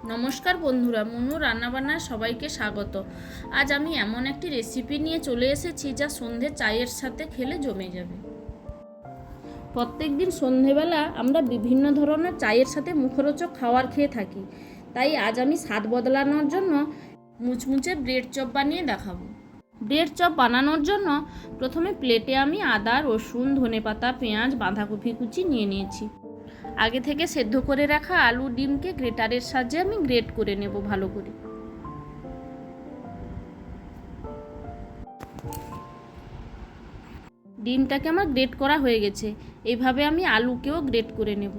নমস্কার বন্ধুরা, মনু রান্নাবান্নায় সবাইকে স্বাগত। আজ আমি এমন একটি রেসিপি নিয়ে চলে এসেছি যা সন্ধে চায়ের সাথে খেলে জমে যাবে। প্রত্যেক দিন সন্ধেবেলা আমরা বিভিন্ন ধরনের চায়ের সাথে মুখরোচক খাবার খেয়ে থাকি, তাই আজ আমি স্বাদ বদলানোর জন্য মুচমুচে ব্রেড চপ বানিয়ে দেখাবো। ব্রেড চপ বানানোর জন্য প্রথমে প্লেটে আমি আদা, রসুন, ধনেপাতা, পেঁয়াজ, বাঁধাকপি কুচি নিয়ে নিয়েছি। আগে থেকে সেদ্ধ করে রাখা আলু, ডিমকে গ্রেটারের সাহায্যে আমি গ্রেট করে নেব ভালো করে। ডিমটাকে আমার গ্রেট করা হয়ে গেছে। এইভাবে আমি আলুকেও গ্রেট করে নেব।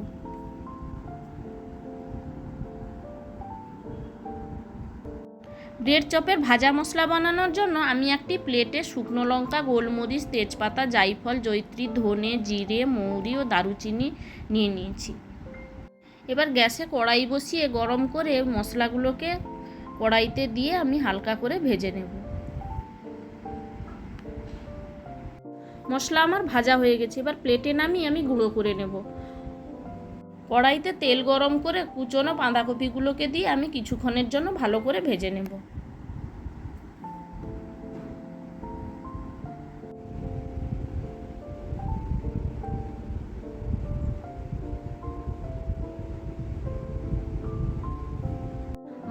ব্রেড চপের ভাজা মশলা বানানোর জন্য আমি একটি প্লেটে শুকনো লঙ্কা, গোলমরিচ, তেজপাতা, জায়ফল, জয়িত্রী, ধনে, জিরে, মৌরি ও দারুচিনি নিয়ে নিয়েছি। এবার গ্যাসে কড়াই বসিয়ে গরম করে মশলাগুলোকে কড়াইতে দিয়ে আমি হালকা করে ভেজে নেব। মশলা আমার ভাজা হয়ে গেছে। এবার প্লেটে নামিয়ে আমি গুঁড়ো করে নেব। কড়াইতে তেল গরম করে কুচনো বাঁধাকপিগুলোকে দিয়ে আমি কিছুক্ষণের জন্য ভালো করে ভেজে নেব।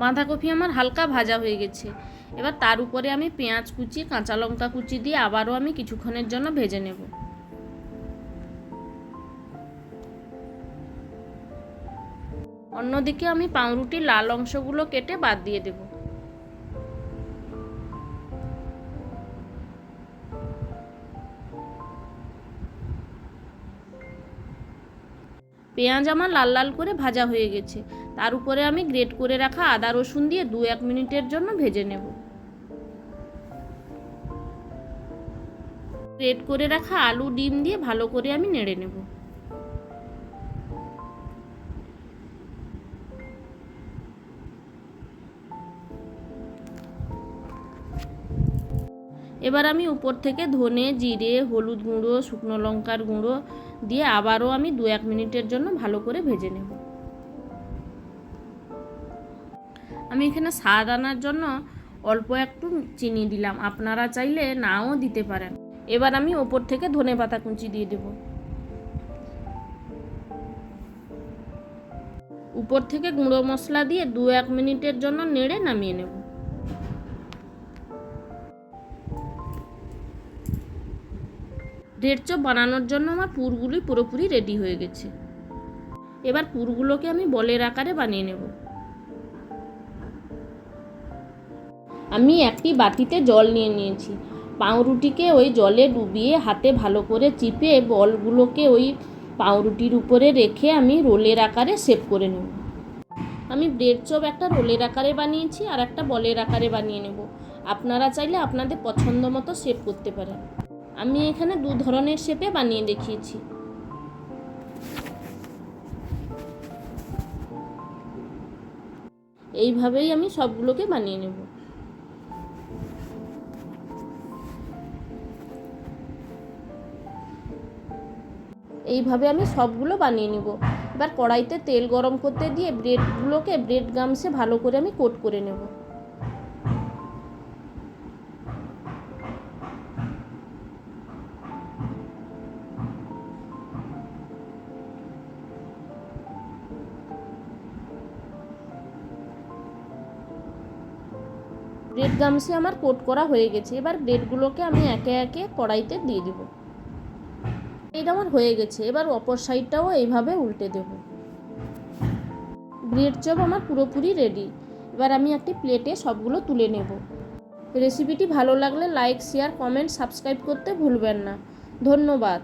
বাঁধাকপি আমার হালকা ভাজা হয়ে গেছে। এবার তার উপরে আমি পেঁয়াজ কুচি, কাঁচা লঙ্কা কুচি দিয়ে আবারও আমি কিছুক্ষণের জন্য ভেজে নেব। অন্যদিকে আমি পাউরুটির লাল অংশগুলো কেটে বাদ দিয়ে দেব। পেঁয়াজ আমার লাল লাল করে ভাজা হয়ে গেছে। তার উপরে আমি গ্রেট করে রাখা আদা, রসুন দিয়ে 2-1 মিনিটের জন্য ভেজে নেব। গ্রেট করে রাখা আলু, ডিম দিয়ে ভালো করে আমি নেড়ে নেব। এবার আমি উপর থেকে ধনে, জিরে, হলুদ গুঁড়ো, শুকনো লঙ্কার গুঁড়ো দিয়ে আবারও আমি 2-1 মিনিটের জন্য ভালো করে ভেজে নেব। আমি এখানে স্বাদ আনার জন্য অল্প একটু চিনি দিলাম, আপনারা চাইলে নাও দিতে পারেন। এবার আমি ওপর থেকে ধনেপাতা কুচি দিয়ে দেব। উপর থেকে গুঁড়ো মশলা দিয়ে 2-1 মিনিটের জন্য নেড়ে নামিয়ে নেব। ব্রেড চপ বানানোর জন্য আমার পুরগুলি পুরোপুরি রেডি হয়ে গেছে। এবার পুরগুলোকে আমি বলের আকারে বানিয়ে নেব। আমি একটি বাটিতে জল নিয়ে নিয়েছি। পাউরুটিকে ওই জলে ডুবিয়ে হাতে ভালো করে চিপে বলগুলোকে ওই পাউরুটির উপরে রেখে আমি রোলের আকারে শেপ করে নেব। আমি ব্রেড চপ একটা রোলের আকারে বানিয়েছি আর একটা বলের আকারে বানিয়ে নেব। আপনারা চাইলে আপনাদের পছন্দ মতো শেপ করতে পারেন। আমি এখানে 2 ধরনের শেপে বানিয়ে দেখিয়েছি। এইভাবেই আমি সবগুলোকে বানিয়ে নেব। এইভাবে আমি সবগুলো বানিয়ে নেব। এবার কড়াইতে তেল গরম করতে দিয়ে ব্রেডগুলোকে ব্রেড গামসে ভালো করে আমি কোট করে নেব। ব্রেড গামসে আমার কোট করা হয়ে গেছে। এবার ব্রেডগুলোকে আমি একে একে কড়াইতে দিয়ে দেব। এটা আমার হয়ে গেছে। এবার অপর সাইডটাও এইভাবে উল্টে দেব। ব্রেড চপ আমার পুরোপুরি রেডি। এবার আমি একটি প্লেটে সবগুলো তুলে নেব। রেসিপিটি ভালো লাগলে লাইক, শেয়ার, কমেন্ট, সাবস্ক্রাইব করতে ভুলবেন না। ধন্যবাদ।